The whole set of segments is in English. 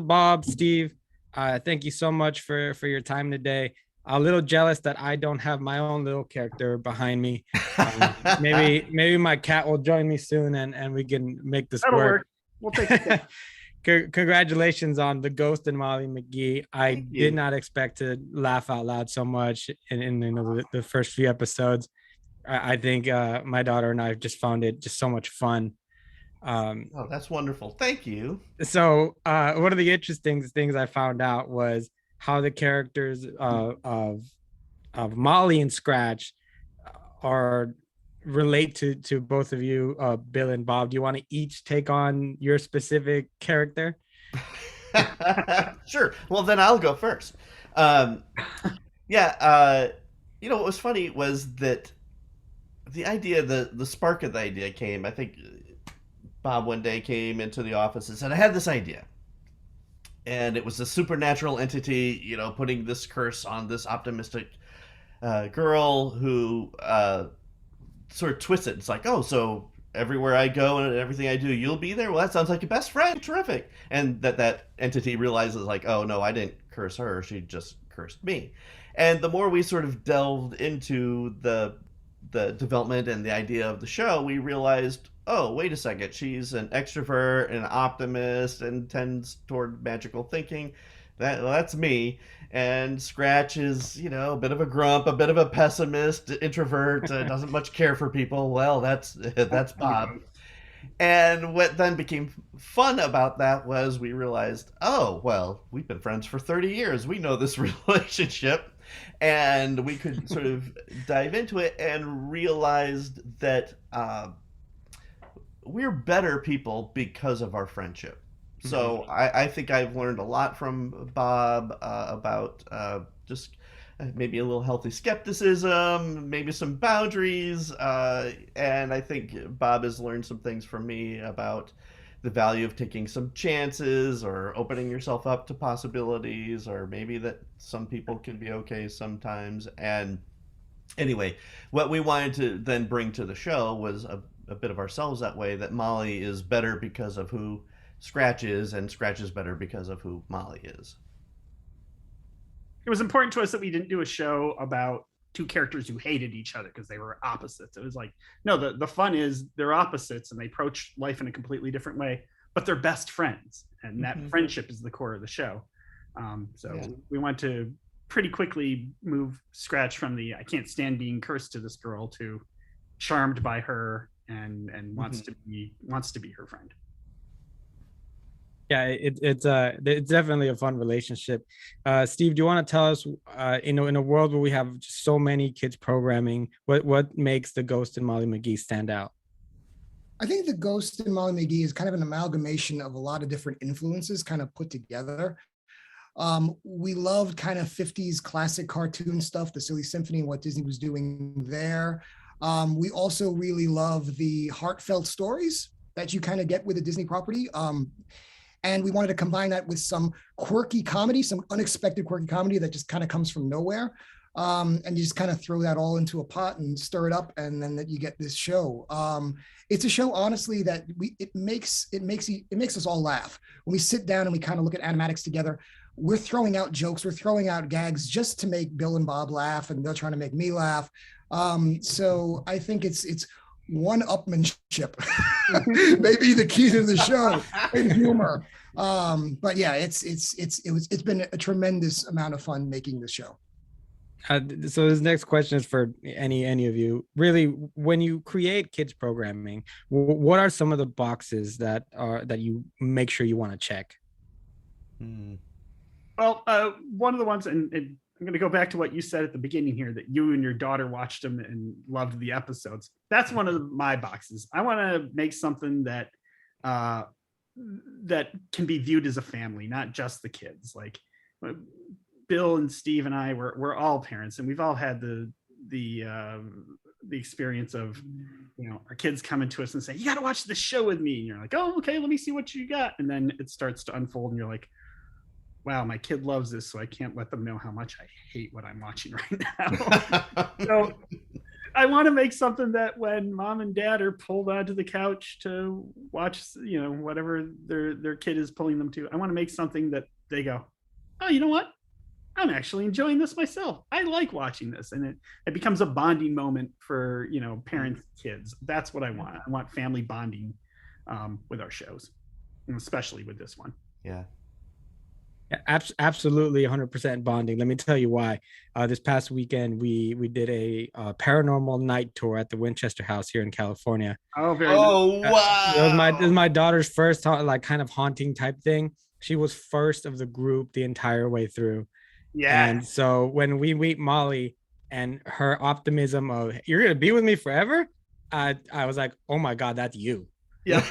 Bob, Steve, thank you so much for your time today. A little jealous that I don't have my own little character behind me. Maybe my cat will join me soon, and we can make this That'll work. work. We'll take it. Congratulations on the Ghost and Molly McGee. I Thank you. did not expect to laugh out loud so much in the first few episodes. I think my daughter and I just found it just so much fun. Oh, that's wonderful. Thank you. So one of the interesting things I found out was how the characters of Molly and Scratch are relate to both of you, Bill and Bob. Do you want to each take on your specific character? Sure. Well, then I'll go first. What was funny was that the idea, the spark of the idea came, I think Bob one day came into the office and said, I had this idea. And it was a supernatural entity, putting this curse on this optimistic girl who sort of twists it. It's like, oh, so everywhere I go and everything I do, you'll be there? Well, that sounds like your best friend. Terrific. And that entity realizes, like, oh, no, I didn't curse her. She just cursed me. And the more we sort of delved into the development and the idea of the show, we realized, oh, wait a second, she's an extrovert, an optimist, and tends toward magical thinking. That's me. And Scratch is, a bit of a grump, a bit of a pessimist, introvert, doesn't much care for people. Well, that's Bob. And what then became fun about that was we realized, oh, well, we've been friends for 30 years. We know this relationship. And we could sort of dive into it and realized that we're better people because of our friendship. So I think I've learned a lot from Bob about just maybe a little healthy skepticism, maybe some boundaries. And I think Bob has learned some things from me about the value of taking some chances or opening yourself up to possibilities, or maybe that some people can be okay sometimes. And anyway, what we wanted to then bring to the show was a bit of ourselves that way, that Molly is better because of who Scratch is, and Scratch is better because of who Molly is. It was important to us that we didn't do a show about two characters who hated each other because they were opposites. It was like, no, the fun is they're opposites and they approach life in a completely different way, but they're best friends. And that friendship is the core of the show. We want to pretty quickly move Scratch from the I can't stand being cursed to this girl to charmed by her and wants to be her friend. Yeah, it's definitely a fun relationship. Steve, do you want to tell us, in a world where we have so many kids programming, what makes the Ghost and Molly McGee stand out? I think the Ghost and Molly McGee is kind of an amalgamation of a lot of different influences kind of put together. We loved kind of 50s classic cartoon stuff, the Silly Symphony and what Disney was doing there. We also really love the heartfelt stories that you kind of get with a Disney property. And we wanted to combine that with some quirky comedy, some unexpected quirky comedy that just kind of comes from nowhere. And you just kind of throw that all into a pot and stir it up, and then that you get this show. It's a show, honestly, that it makes us all laugh. When we sit down and we kind of look at animatics together, we're throwing out jokes, we're throwing out gags just to make Bill and Bob laugh, and they're trying to make me laugh. So I think it's one-upmanship, maybe the key to the show, in humor. But yeah, it's been a tremendous amount of fun making this show. So this next question is for any of you. Really, when you create kids programming, what are some of the boxes that you make sure you want to check? Well, one of the ones, and I'm going to go back to what you said at the beginning here, that you and your daughter watched them and loved the episodes. That's one of my boxes. I want to make something that that can be viewed as a family, not just the kids. Like Bill and Steve and I, we're all parents, and we've all had the experience of, our kids coming to us and saying, you got to watch this show with me. And you're like, oh, okay, let me see what you got. And then it starts to unfold and you're like, wow, my kid loves this, so I can't let them know how much I hate what I'm watching right now. So I want to make something that when mom and dad are pulled onto the couch to watch, whatever their kid is pulling them to, I want to make something that they go, oh, you know what? I'm actually enjoying this myself. I like watching this. And it becomes a bonding moment for, parents, kids. That's what I want. I want family bonding with our shows, and especially with this one. Yeah. Absolutely 100% bonding. Let me tell you why. This past weekend, we did a paranormal night tour at the Winchester House here in California. Oh, very Oh, nice. wow. It was my daughter's first kind of haunting type thing. She was first of the group the entire way through. Yeah. And so when we meet Molly and her optimism of you're gonna be with me forever, I was like, oh my God, that's you. Yeah.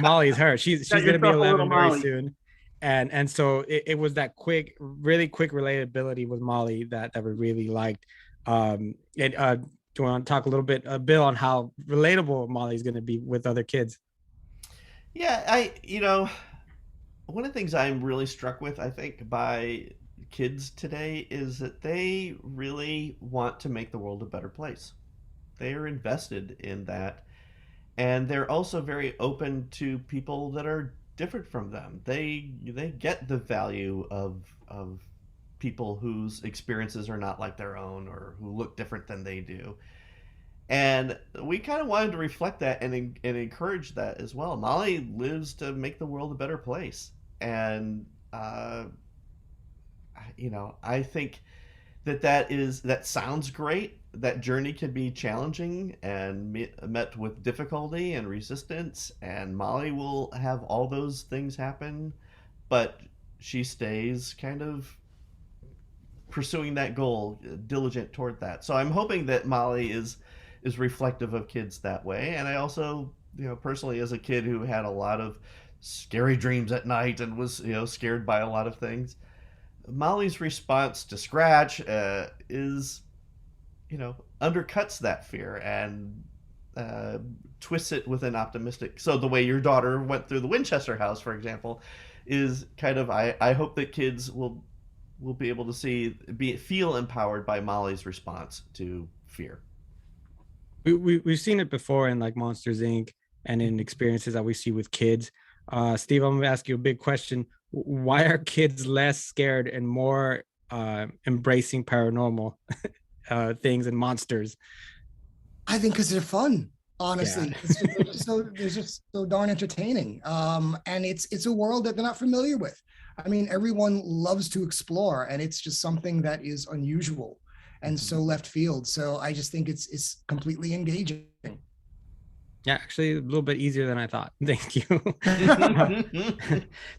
Molly's her. She's gonna be 11 very Molly soon. And so it was that really quick relatability with Molly that we really liked. Do you want to talk a little bit, Bill, on how relatable Molly's going to be with other kids? Yeah, one of the things I'm really struck with, I think, by kids today is that they really want to make the world a better place. They are invested in that. And they're also very open to people that are different from them. They get the value of people whose experiences are not like their own or who look different than they do. And we kind of wanted to reflect that and encourage that as well. Molly lives to make the world a better place. And I think that sounds great. That journey can be challenging and met with difficulty and resistance, and Molly will have all those things happen, but she stays kind of pursuing that goal, diligent toward that. So I'm hoping that Molly is reflective of kids that way. And I also, personally, as a kid who had a lot of scary dreams at night and was, scared by a lot of things, Molly's response to Scratch is, undercuts that fear and twists it with an optimistic. So the way your daughter went through the Winchester House, for example, is kind of, I hope that kids will be able to feel empowered by Molly's response to fear. We've seen it before in like Monsters Inc. and in experiences that we see with kids. Steve, I'm gonna ask you a big question. Why are kids less scared and more embracing paranormal things and monsters? I think because they're fun, honestly. Yeah. They're just so darn entertaining. And it's a world that they're not familiar with. I mean, everyone loves to explore, and it's just something that is unusual and so left field. So I just think it's completely engaging. Yeah, actually a little bit easier than I thought. Thank you.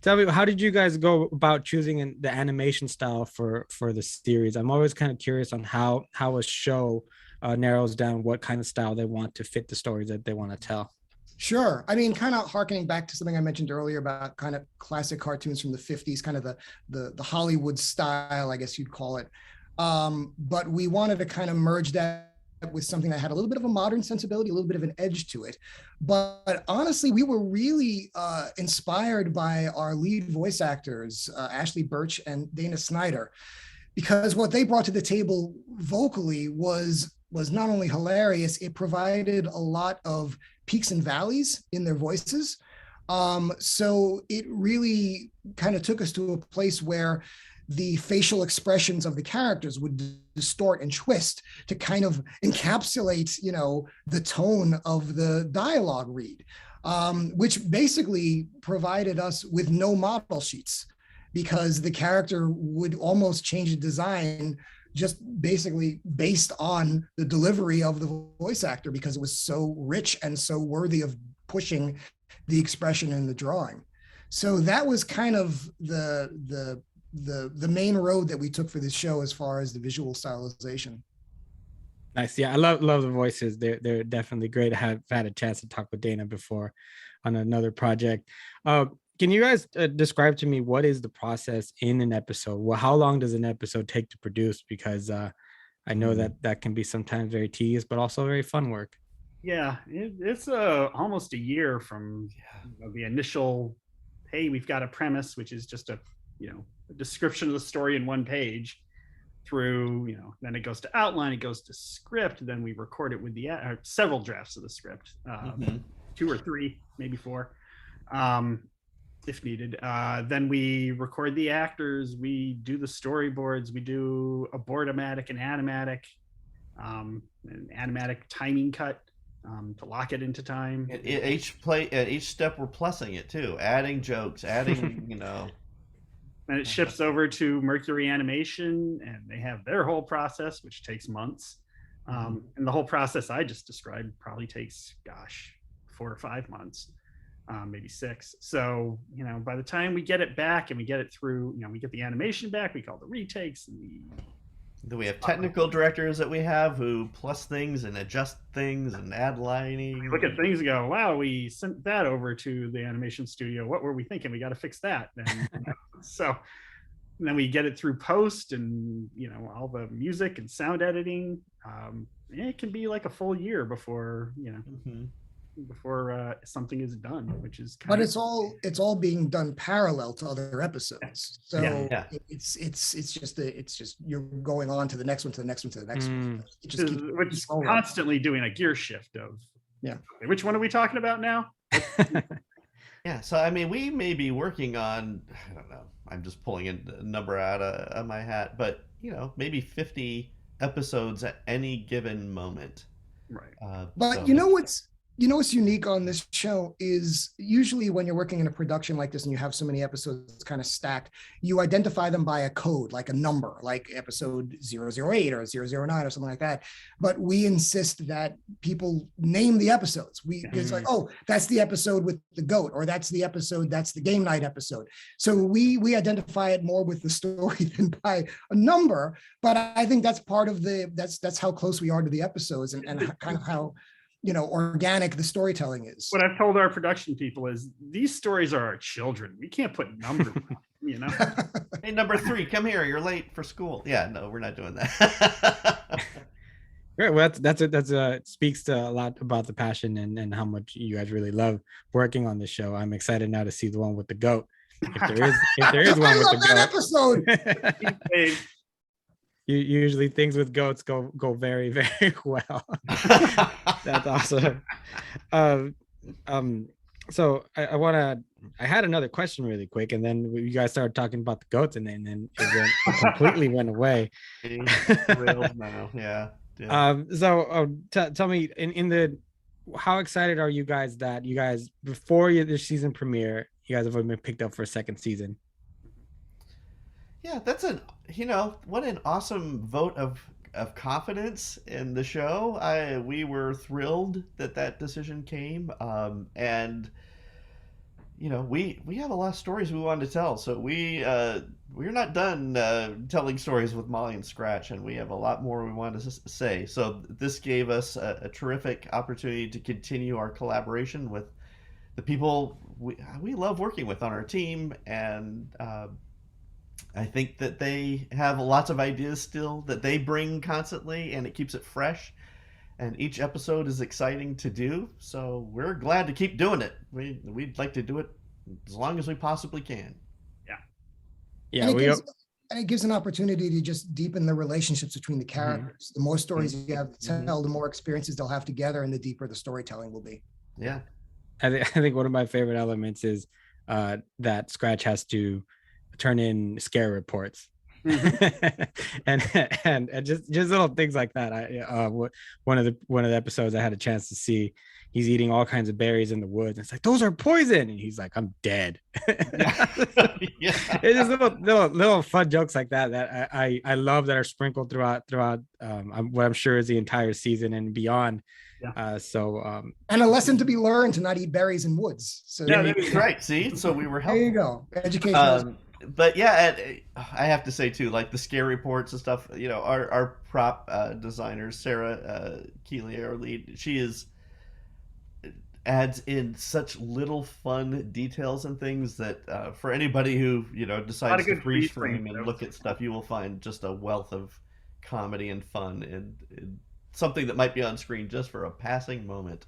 Tell me, how did you guys go about choosing the animation style for the series? I'm always kind of curious on how a show narrows down what kind of style they want to fit the stories that they want to tell. Sure. I mean, kind of harkening back to something I mentioned earlier about kind of classic cartoons from the 50s, kind of the Hollywood style, I guess you'd call it. But we wanted to kind of merge that with something that had a little bit of a modern sensibility, a little bit of an edge to it. But honestly, we were really inspired by our lead voice actors, Ashley Birch and Dana Snyder, because what they brought to the table vocally was not only hilarious, it provided a lot of peaks and valleys in their voices. So it really kind of took us to a place where the facial expressions of the characters would distort and twist to kind of encapsulate, the tone of the dialogue read, which basically provided us with no model sheets, because the character would almost change the design just basically based on the delivery of the voice actor, because it was so rich and so worthy of pushing the expression in the drawing. So that was kind of the main road that we took for this show as far as the visual stylization. Nice. Yeah, I love the voices. They're definitely great. I have had a chance to talk with Dana before on another project. Can you guys describe to me what is the process in an episode? Well, how long does an episode take to produce? Because I know that can be sometimes very tedious, but also very fun work. Yeah, it's almost a year from the initial, hey, we've got a premise, which is just a description of the story in one page, through, then it goes to outline, it goes to script, then we record it with several drafts of the script, 2 or 3, maybe 4, if needed. Then we record the actors, we do the storyboards, we do a board-o-matic and animatic, an animatic timing cut to lock it into time. At each step, we're plussing it too, adding jokes, adding, And it ships over to Mercury Animation, and they have their whole process, which takes months. And the whole process I just described probably takes, 4 or 5 months, maybe 6. So, by the time we get it back and we get it through, we get the animation back, we call the retakes. And then we have technical directors that we have who plus things and adjust things and add lining. We look at things and go, wow, we sent that over to the animation studio. What were we thinking? We got to fix that. And, so then we get it through post and, all the music and sound editing. It can be like a full year before, before something is done, which is but it's all being done parallel to other episodes. So it's just you're going on to the next one, to the next one, to the next one. It just keeps constantly doing a gear shift of which one are we talking about now? Yeah, so I mean, we may be working on, I don't know, I'm just pulling a number out of my hat, but maybe 50 episodes at any given moment. Right. But what's unique on this show is usually when you're working in a production like this and you have so many episodes kind of stacked, you identify them by a code, like a number, like episode 008 or 009 or something like that. But we insist that people name the episodes. It's like, oh, that's the episode with the goat, or that's the game night episode. So we identify it more with the story than by a number. But I think that's part of that's how close we are to the episodes and kind of how organic the storytelling is. What I've told our production people is these stories are our children. We can't put numbers on, Hey, number 3, come here. You're late for school. Yeah, no, we're not doing that. Great. Well, that's speaks to a lot about the passion and how much you guys really love working on this show. I'm excited now to see the one with the goat. If there is one with the goat. episode. Usually things with goats go very, very well. That's awesome. So I had another question really quick, and then you guys started talking about the goats, and then it completely went away. Now. Yeah. So tell me, how excited are you guys that you guys, before the season premiere, you guys have been picked up for a second season? Yeah, that's what an awesome vote of confidence in the show. We were thrilled that decision came, and we have a lot of stories we wanted to tell. So we're not done telling stories with Molly and Scratch, and we have a lot more we wanted to say. So this gave us a terrific opportunity to continue our collaboration with the people we love working with on our team, and I think that they have lots of ideas still that they bring constantly, and it keeps it fresh. And each episode is exciting to do. So we're glad to keep doing it. We'd like to do it as long as we possibly can. Yeah. And it gives an opportunity to just deepen the relationships between the characters. The more stories you have to tell, the more experiences they'll have together, and the deeper the storytelling will be. Yeah. I think one of my favorite elements is that Scratch has to turn in scare reports. and just little things like that. One of the episodes I had a chance to see, he's eating all kinds of berries in the woods. And it's like, those are poison, and he's like, I'm dead. It's just little fun jokes like that I love, that are sprinkled throughout what I'm sure is the entire season and beyond. And a lesson to be learned to not eat berries in woods. So that's right. See, so we were helping. There you go, education. But yeah, I have to say too, like the scare reports and stuff, our prop designer, Sarah Keeley, our lead, she adds in such little fun details and things that for anybody who, decides to freeze frame and look at stuff, you will find just a wealth of comedy and fun and something that might be on screen just for a passing moment.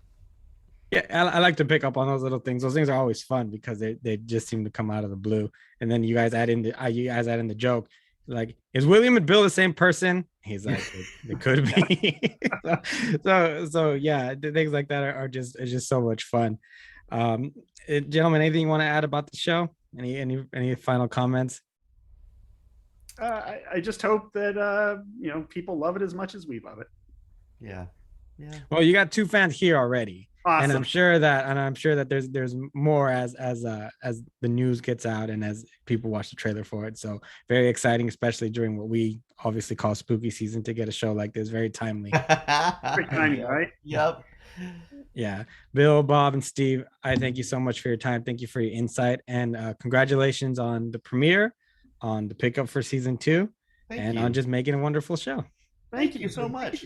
Yeah, I like to pick up on those little things. Those things are always fun because they just seem to come out of the blue. And then you guys add in the joke. like, is William and Bill the same person? He's like, it could be. so yeah, things like that are just so much fun. Gentlemen, anything you want to add about the show? Any final comments? I just hope that people love it as much as we love it. Yeah. Well, you got 2 fans here already. Awesome. And I'm sure that there's more as the news gets out and as people watch the trailer for it. So very exciting, especially during what we obviously call spooky season, to get a show like this. Very timely. Great timing, right? Yep. Yeah. Bill, Bob, and Steve, I thank you so much for your time. Thank you for your insight, and congratulations on the premiere, on the pickup for season 2, Thank and you. on just making a wonderful show. Thank you so much.